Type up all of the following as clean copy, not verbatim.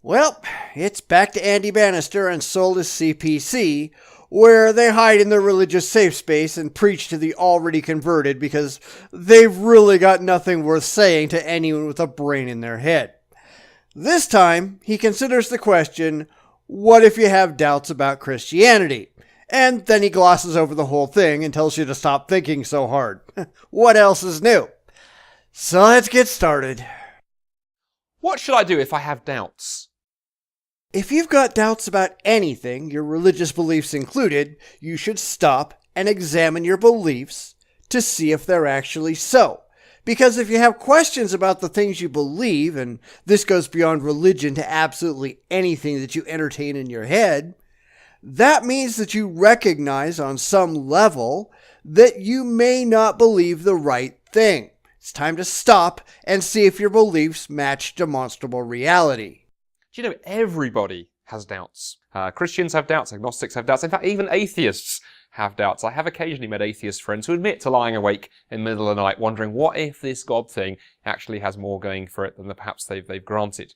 Well, it's back to Andy Bannister and Soulless CPC, where they hide in their religious safe space and preach to the already converted because they've really got nothing worth saying to anyone with a brain in their head. This time, he considers the question, what if you have doubts about Christianity? And then he glosses over the whole thing and tells you to stop thinking so hard. What else is new? So let's get started. What should I do if I have doubts? If you've got doubts about anything, your religious beliefs included, you should stop and examine your beliefs to see if they're actually so. Because if you have questions about the things you believe, and this goes beyond religion to absolutely anything that you entertain in your head, that means that you recognize on some level that you may not believe the right thing. It's time to stop and see if your beliefs match demonstrable reality. Do you know everybody has doubts? Christians have doubts, agnostics have doubts, in fact even atheists have doubts. I have occasionally met atheist friends who admit to lying awake in the middle of the night wondering what if this God thing actually has more going for it than perhaps they've granted.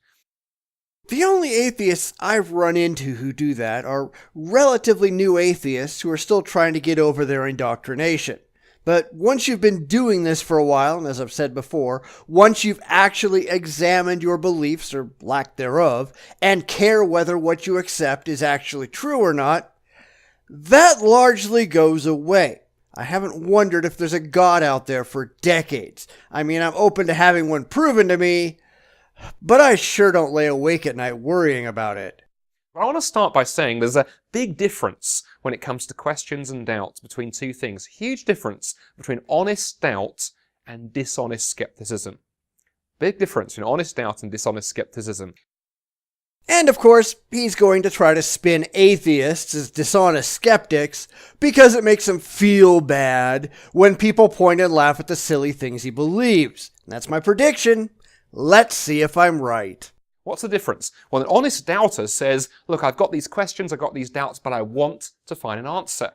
The only atheists I've run into who do that are relatively new atheists who are still trying to get over their indoctrination. But once you've been doing this for a while, and as I've said before, once you've actually examined your beliefs, or lack thereof, and care whether what you accept is actually true or not, that largely goes away. I haven't wondered if there's a God out there for decades. I mean, I'm open to having one proven to me, but I sure don't lay awake at night worrying about it. I want to start by saying there's a big difference when it comes to questions and doubts between two things. Huge difference between honest doubt and dishonest skepticism. Big difference between honest doubt and dishonest skepticism. And of course, he's going to try to spin atheists as dishonest skeptics because it makes him feel bad when people point and laugh at the silly things he believes. And that's my prediction. Let's see if I'm right. What's the difference? Well, an honest doubter says, look, I've got these questions, I've got these doubts, but I want to find an answer.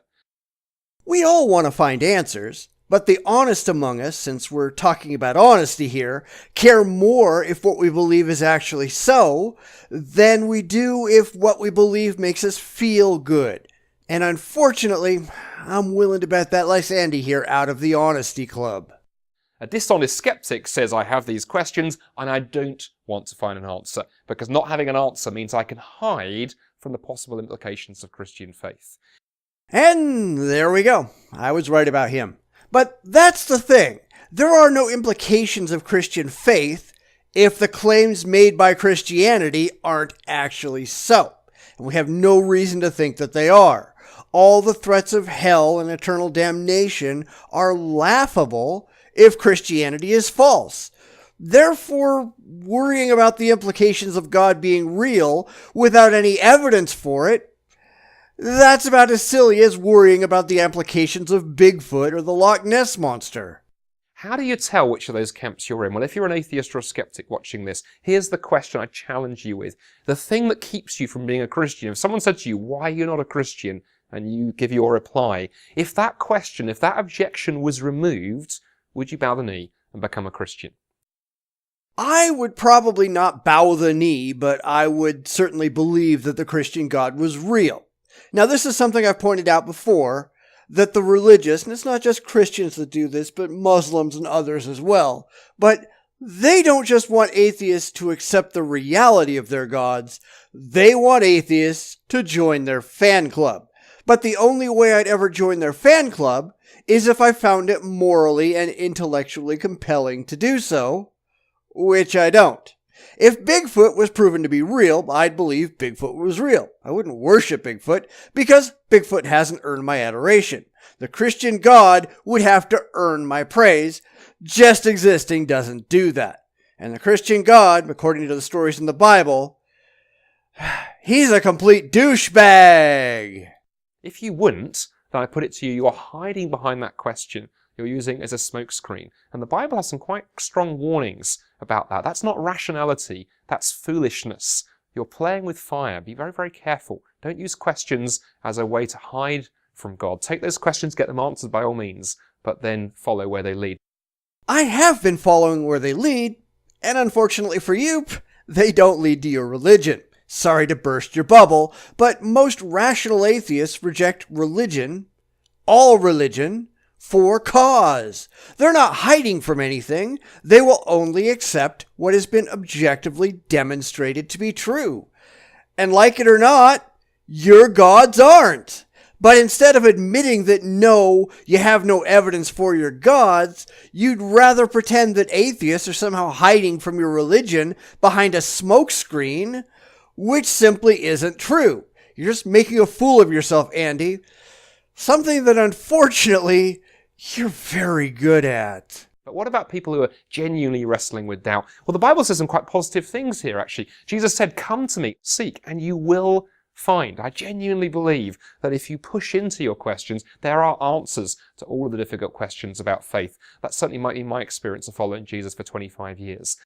We all want to find answers, but the honest among us, since we're talking about honesty here, care more if what we believe is actually so than we do if what we believe makes us feel good. And unfortunately, I'm willing to bet that likes Andy here out of the honesty club. A dishonest skeptic says I have these questions and I don't want to find an answer, because not having an answer means I can hide from the possible implications of Christian faith. And there we go. I was right about him. But that's the thing. There are no implications of Christian faith if the claims made by Christianity aren't actually so. And we have no reason to think that they are. All the threats of hell and eternal damnation are laughable if Christianity is false. Therefore, worrying about the implications of God being real without any evidence for it, that's about as silly as worrying about the implications of Bigfoot or the Loch Ness Monster. How do you tell which of those camps you're in? Well, if you're an atheist or a skeptic watching this, here's the question I challenge you with. The thing that keeps you from being a Christian, if someone said to you, why are you not a Christian? And you give your reply, if that question, if that objection was removed, would you bow the knee and become a Christian? I would probably not bow the knee, but I would certainly believe that the Christian God was real. Now, this is something I've pointed out before, that the religious, and it's not just Christians that do this, but Muslims and others as well, but they don't just want atheists to accept the reality of their gods, they want atheists to join their fan club. But the only way I'd ever join their fan club is if I found it morally and intellectually compelling to do so, which I don't. If Bigfoot was proven to be real, I'd believe Bigfoot was real. I wouldn't worship Bigfoot because Bigfoot hasn't earned my adoration. The Christian God would have to earn my praise. Just existing doesn't do that. And the Christian God, according to the stories in the Bible, he's a complete douchebag. If you wouldn't, then I put it to you, you're hiding behind that question. You're using it as a smokescreen. And the Bible has some quite strong warnings about that. That's not rationality, that's foolishness. You're playing with fire. Be very, very careful. Don't use questions as a way to hide from God. Take those questions, get them answered by all means, but then follow where they lead. I have been following where they lead, and unfortunately for you, they don't lead to your religion. Sorry to burst your bubble, but most rational atheists reject religion, all religion, for cause. They're not hiding from anything. They will only accept what has been objectively demonstrated to be true. And like it or not, your gods aren't. But instead of admitting that no, you have no evidence for your gods, you'd rather pretend that atheists are somehow hiding from your religion behind a smokescreen, which simply isn't true. You're just making a fool of yourself, Andy. Something that unfortunately you're very good at. But what about people who are genuinely wrestling with doubt? Well, the Bible says some quite positive things here, actually. Jesus said, "Come to me, seek, and you will find." I genuinely believe that if you push into your questions, there are answers to all of the difficult questions about faith. That certainly might be my experience of following Jesus for 25 years.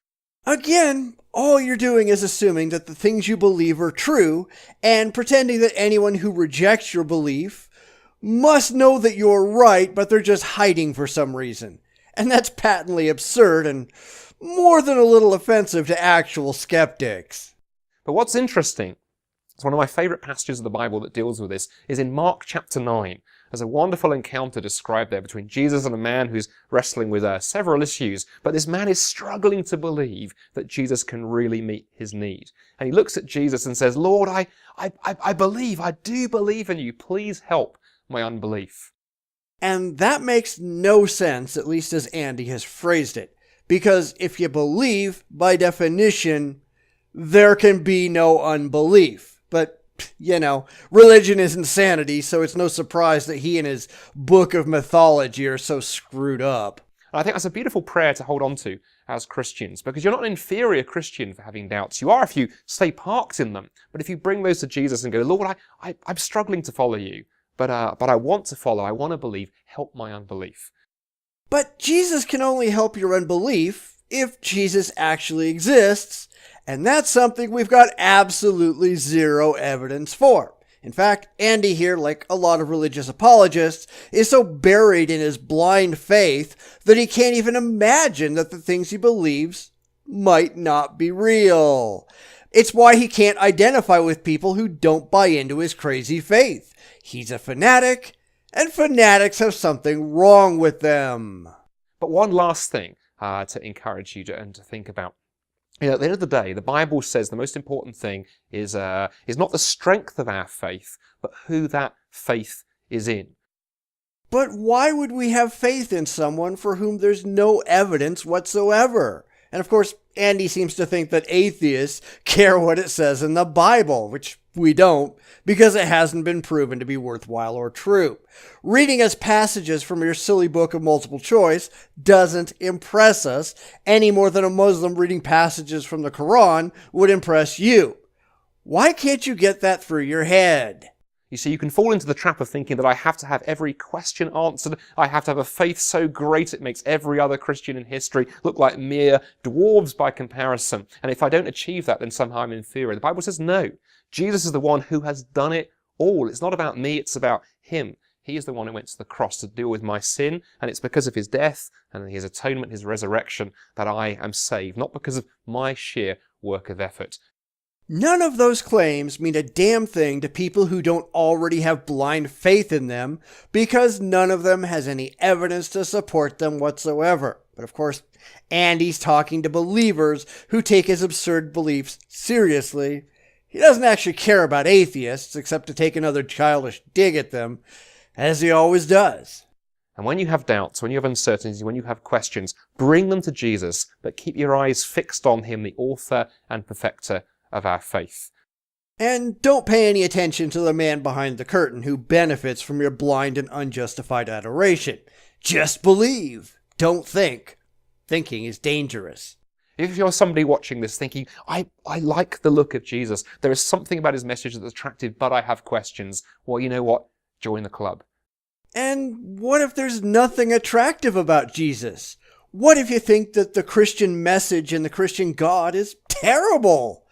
Again, all you're doing is assuming that the things you believe are true and pretending that anyone who rejects your belief must know that you're right, but they're just hiding for some reason. And that's patently absurd and more than a little offensive to actual skeptics. But what's interesting, it's one of my favourite passages of the Bible that deals with this, is in Mark chapter 9. There's a wonderful encounter described there between Jesus and a man who's wrestling with several issues, but this man is struggling to believe that Jesus can really meet his need. And he looks at Jesus and says, "Lord, I believe, I do believe in you. Please help my unbelief." And that makes no sense, at least as Andy has phrased it. Because if you believe, by definition, there can be no unbelief. But, religion is insanity, so it's no surprise that he and his book of mythology are so screwed up. And I think that's a beautiful prayer to hold on to as Christians, because you're not an inferior Christian for having doubts. You are if you stay parked in them. But if you bring those to Jesus and go, "Lord, I'm struggling to follow you. But I want to follow, I want to believe, help my unbelief." But Jesus can only help your unbelief if Jesus actually exists, and that's something we've got absolutely zero evidence for. In fact, Andy here, like a lot of religious apologists, is so buried in his blind faith that he can't even imagine that the things he believes might not be real. It's why he can't identify with people who don't buy into his crazy faith. He's a fanatic, and fanatics have something wrong with them. But one last thing to encourage you to think about. At the end of the day, the Bible says the most important thing is not the strength of our faith, but who that faith is in. But why would we have faith in someone for whom there's no evidence whatsoever? And of course, Andy seems to think that atheists care what it says in the Bible, which we don't, because it hasn't been proven to be worthwhile or true. Reading us passages from your silly book of multiple choice doesn't impress us any more than a Muslim reading passages from the Quran would impress you. Why can't you get that through your head? You see, you can fall into the trap of thinking that I have to have every question answered, I have to have a faith so great it makes every other Christian in history look like mere dwarves by comparison. And if I don't achieve that, then somehow I'm inferior. The Bible says no. Jesus is the one who has done it all. It's not about me, it's about him. He is the one who went to the cross to deal with my sin, and it's because of his death and his atonement, his resurrection, that I am saved, not because of my sheer work of effort. None of those claims mean a damn thing to people who don't already have blind faith in them, because none of them has any evidence to support them whatsoever. But of course, Andy's talking to believers who take his absurd beliefs seriously. He doesn't actually care about atheists, except to take another childish dig at them, as he always does. And when you have doubts, when you have uncertainties, when you have questions, bring them to Jesus, but keep your eyes fixed on him, the author and perfecter of our faith. And don't pay any attention to the man behind the curtain who benefits from your blind and unjustified adoration. Just believe. Don't think. Thinking is dangerous. If you're somebody watching this thinking, I like the look of Jesus, there is something about his message that's attractive, but I have questions, well, you know what? Join the club. And what if there's nothing attractive about Jesus? What if you think that the Christian message and the Christian God is terrible?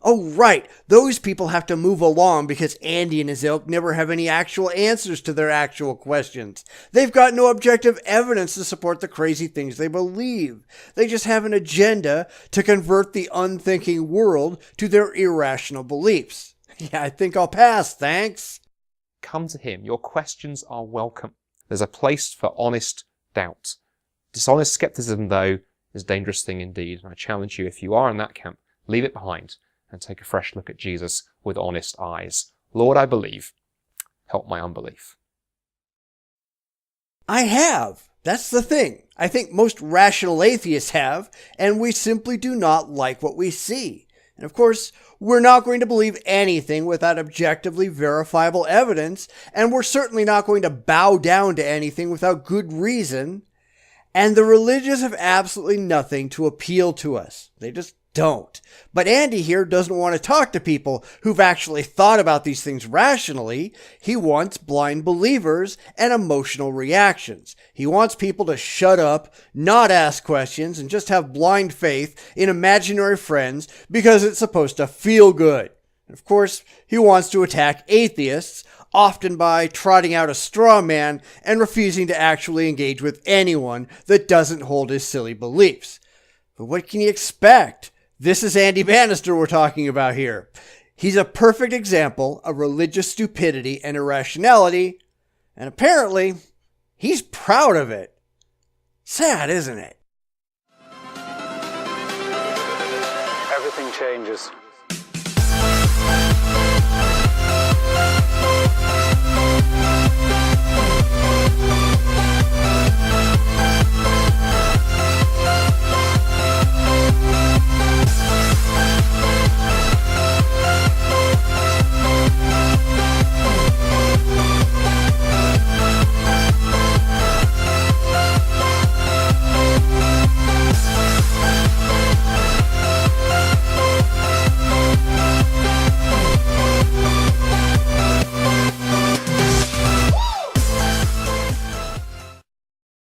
Oh, right, those people have to move along because Andy and his ilk never have any actual answers to their actual questions. They've got no objective evidence to support the crazy things they believe. They just have an agenda to convert the unthinking world to their irrational beliefs. Yeah, I think I'll pass, thanks. Come to him. Your questions are welcome. There's a place for honest doubt. Dishonest skepticism, though, is a dangerous thing indeed. And I challenge you, if you are in that camp, leave it behind and take a fresh look at Jesus with honest eyes. Lord, I believe. Help my unbelief. I have. That's the thing. I think most rational atheists have, and we simply do not like what we see. And of course, we're not going to believe anything without objectively verifiable evidence, and we're certainly not going to bow down to anything without good reason. And the religious have absolutely nothing to appeal to us. They just don't. But Andy here doesn't want to talk to people who've actually thought about these things rationally. He wants blind believers and emotional reactions. He wants people to shut up, not ask questions, and just have blind faith in imaginary friends because it's supposed to feel good. Of course, he wants to attack atheists, often by trotting out a straw man and refusing to actually engage with anyone that doesn't hold his silly beliefs. But what can you expect? This is Andy Bannister we're talking about here. He's a perfect example of religious stupidity and irrationality, and apparently, he's proud of it. Sad, isn't it? Everything changes.